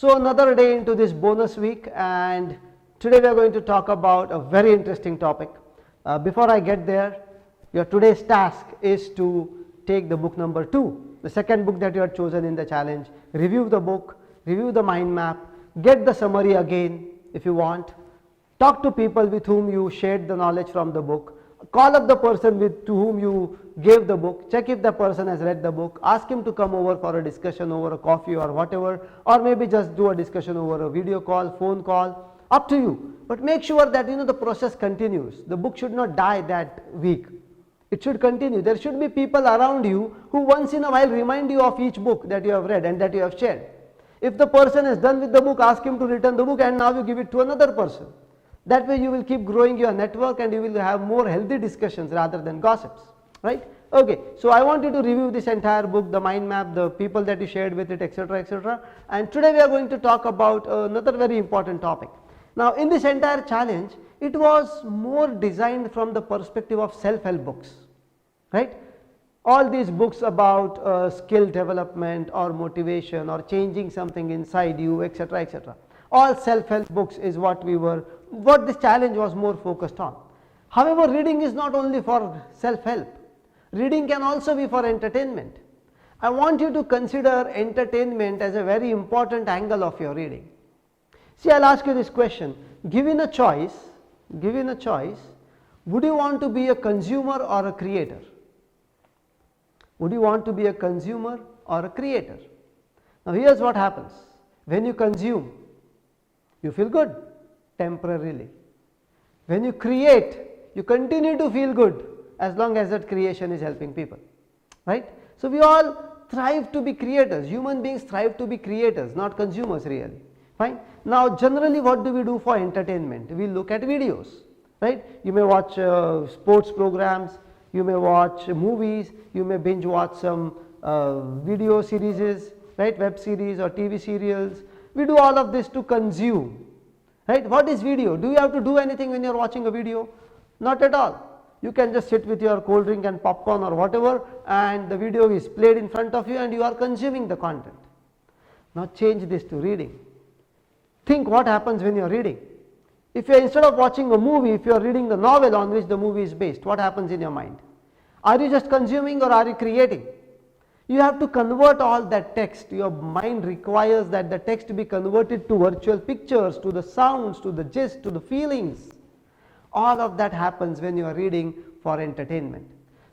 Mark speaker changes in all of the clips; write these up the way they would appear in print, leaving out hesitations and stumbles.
Speaker 1: So another day into this bonus week, and today we are going to talk about a very interesting topic. Before I get there, your today's task is to take the book number 2, the second book that you have chosen in the challenge. Review the book, review the mind map, get the summary again if you want, talk to people with whom you shared the knowledge from the book, call up the person to whom you gave the book, check if the person has read the book, ask him to come over for a discussion over a coffee or whatever, or maybe just do a discussion over a video call, phone call, up to you. But make sure that the process continues. The book should not die that week. It should continue. There should be people around you who once in a while remind you of each book that you have read and that you have shared. If the person is done with the book, ask him to return the book and now you give it to another person. That way you will keep growing your network and you will have more healthy discussions rather than gossips, right? Okay, so I want you to review this entire book, the mind map, the people that you shared with it, etc., etc. And today we are going to talk about another very important topic. Now in this entire challenge, it was more designed from the perspective of self-help books, right? All these books about skill development or motivation or changing something inside you, etc., etc. All self-help books is what this challenge was more focused on. However, reading is not only for self-help. Reading can also be for entertainment. I want you to consider entertainment as a very important angle of your reading. See, I'll ask you this question. Given a choice, would you want to be a consumer or a creator? Would you want to be a consumer or a creator? Now here's what happens. When you consume, you feel good temporarily. When you create, you continue to feel good as long as that creation is helping people, right? So we all thrive to be creators. Human beings thrive to be creators, not consumers really. Fine. Now generally what do we do for entertainment? We look at videos, right? You may watch sports programs, you may watch movies, you may binge watch some video series, right? Web series or TV serials. We do all of this to consume, right? What is video? Do you have to do anything when you are watching a video? Not at all. You can just sit with your cold drink and popcorn or whatever and the video is played in front of you and you are consuming the content. Now change this to reading. Think what happens when you are reading. If you are, instead of watching a movie, if you are reading the novel on which the movie is based, what happens in your mind? Are you just consuming or are you creating? You have to convert all that text. Your mind requires that the text be converted to virtual pictures, to the sounds, to the gist, to the feelings. All of that happens when you are reading for entertainment.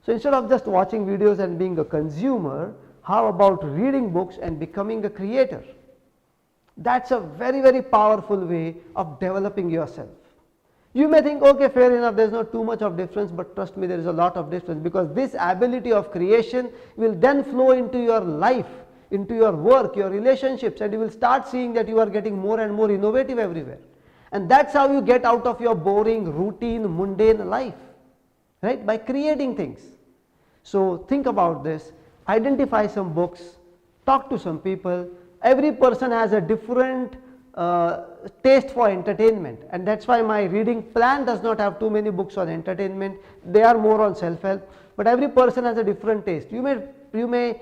Speaker 1: So instead of just watching videos and being a consumer, how about reading books and becoming a creator? That's a very, very powerful way of developing yourself. You may think, okay, fair enough, there is not too much of difference, but trust me, there is a lot of difference, because this ability of creation will then flow into your life, into your work, your relationships, and you will start seeing that you are getting more and more innovative everywhere. And that's how you get out of your boring, routine, mundane life, right? By creating things. So think about this, identify some books, talk to some people. Every person has a different taste for entertainment, and that's why my reading plan does not have too many books on entertainment. They are more on self-help, but every person has a different taste. You may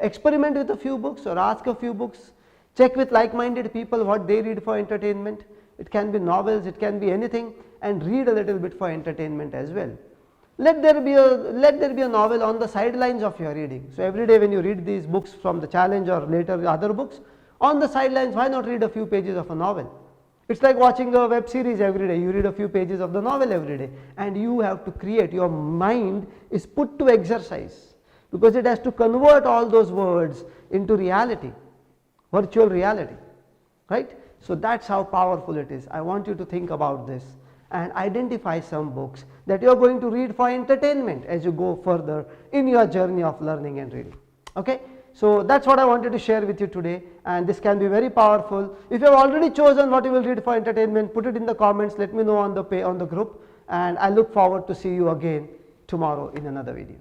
Speaker 1: experiment with a few books or ask a few books, check with like-minded people what they read for entertainment. It can be novels, it can be anything, and read a little bit for entertainment as well. Let there be a novel on the sidelines of your reading. So every day when you read these books from the challenge or later other books, on the sidelines, why not read a few pages of a novel? It's like watching a web series every day. You read a few pages of the novel every day, and you have to create. Your mind is put to exercise because it has to convert all those words into reality, virtual reality, right? So that's how powerful it is. I want you to think about this and identify some books that you are going to read for entertainment as you go further in your journey of learning and reading. Okay? So that's what I wanted to share with you today, and this can be very powerful. If you have already chosen what you will read for entertainment, put it in the comments, let me know on the group, and I look forward to see you again tomorrow in another video.